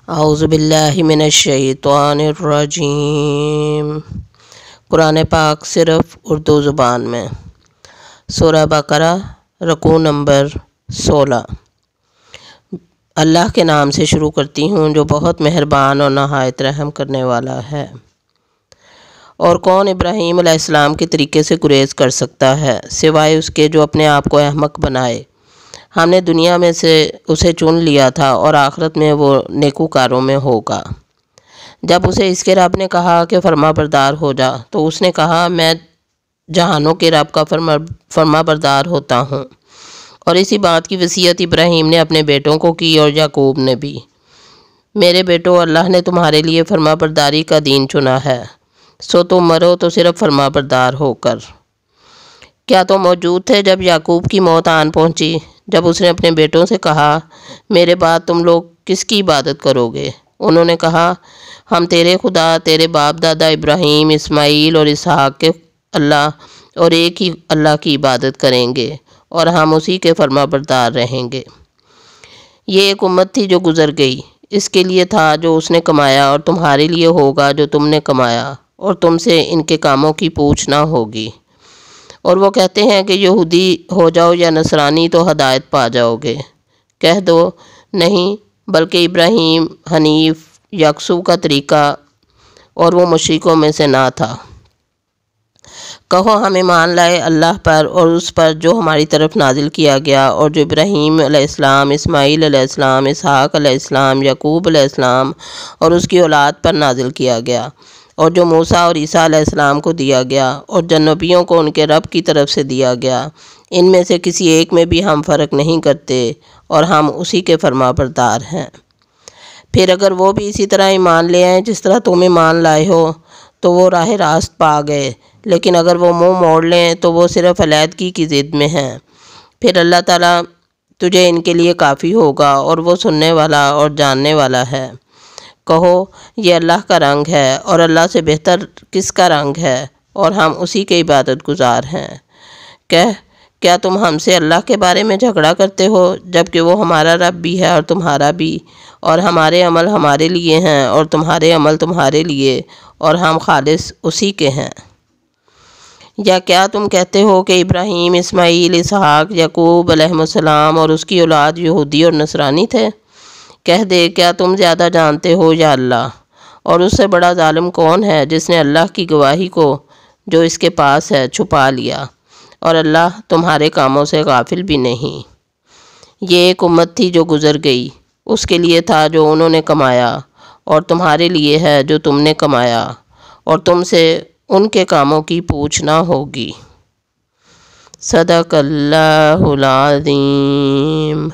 اعوذ باللہ من الشیطان الرجیم۔ قرآن پاک صرف اردو زبان میں۔ سورہ بقرہ رکوع نمبر 16۔ اللہ کے نام سے شروع کرتی ہوں جو بہت مہربان اور نہایت رحم کرنے والا ہے۔ اور کون ابراہیم علیہ السلام کے طریقے سے گریز کر سکتا ہے سوائے اس کے جو اپنے آپ کو احمق بنائے۔ ہم نے دنیا میں سے اسے چن لیا تھا اور آخرت میں وہ نیکوکاروں میں ہوگا۔ جب اسے اس کے رب نے کہا کہ فرما بردار ہو جا تو اس نے کہا میں جہانوں کے رب کا فرما بردار ہوتا ہوں۔ اور اسی بات کی وصیت ابراہیم نے اپنے بیٹوں کو کی اور یعقوب نے بھی۔ میرے بیٹو، اللہ نے تمہارے لیے فرما برداری کا دین چنا ہے، سو تم مرو تو صرف فرما بردار ہو کر۔ کیا تم موجود تھے جب یعقوب کی موت آن پہنچی، جب اس نے اپنے بیٹوں سے کہا میرے بعد تم لوگ کس کی عبادت کرو گے؟ انہوں نے کہا ہم تیرے خدا، تیرے باپ دادا ابراہیم، اسماعیل اور اسحاق کے اللہ اور ایک ہی اللہ کی عبادت کریں گے اور ہم اسی کے فرما بردار رہیں گے۔ یہ ایک امت تھی جو گزر گئی، اس کے لیے تھا جو اس نے کمایا اور تمہارے لیے ہوگا جو تم نے کمایا، اور تم سے ان کے کاموں کی پوچھ نہ ہوگی۔ اور وہ کہتے ہیں کہ یہودی ہو جاؤ یا نصرانی تو ہدایت پا جاؤ گے۔ کہہ دو نہیں، بلکہ ابراہیم حنیف یکسو کا طریقہ اور وہ مشرکوں میں سے نہ تھا۔ کہو ہم ایمان لائے اللہ پر اور اس پر جو ہماری طرف نازل کیا گیا اور جو ابراہیم علیہ السلام، اسماعیل علیہ السلام، اسحاق علیہ السلام، یعقوب علیہ السلام اور اس کی اولاد پر نازل کیا گیا، اور جو موسیٰ اور عیسیٰ علیہ السلام کو دیا گیا اور جن نبیوں کو ان کے رب کی طرف سے دیا گیا، ان میں سے کسی ایک میں بھی ہم فرق نہیں کرتے اور ہم اسی کے فرما بردار ہیں۔ پھر اگر وہ بھی اسی طرح ایمان لے آئیں جس طرح تم ایمان لائے ہو تو وہ راہ راست پا گئے، لیکن اگر وہ منہ موڑ لیں تو وہ صرف علیحدگی کی ضد میں ہیں۔ پھر اللہ تعالیٰ تجھے ان کے لیے کافی ہوگا اور وہ سننے والا اور جاننے والا ہے۔ کہو یہ اللہ کا رنگ ہے اور اللہ سے بہتر کس کا رنگ ہے، اور ہم اسی کے عبادت گزار ہیں۔ کیا تم ہم سے اللہ کے بارے میں جھگڑا کرتے ہو جبکہ وہ ہمارا رب بھی ہے اور تمہارا بھی، اور ہمارے عمل ہمارے لیے ہیں اور تمہارے عمل تمہارے لیے، اور ہم خالص اسی کے ہیں؟ یا کیا تم کہتے ہو کہ ابراہیم، اسماعیل، اسحاق، یعقوب علیہ السلام اور اس کی اولاد یہودی اور نصرانی تھے؟ کہہ دے کیا تم زیادہ جانتے ہو یا اللہ؟ اور اس سے بڑا ظالم کون ہے جس نے اللہ کی گواہی کو جو اس کے پاس ہے چھپا لیا، اور اللہ تمہارے کاموں سے غافل بھی نہیں۔ یہ ایک امت تھی جو گزر گئی، اس کے لیے تھا جو انہوں نے کمایا، اور تمہارے لیے ہے جو تم نے کمایا، اور تم سے ان کے کاموں کی پوچھ نہ ہوگی۔ صدق اللہ العظیم۔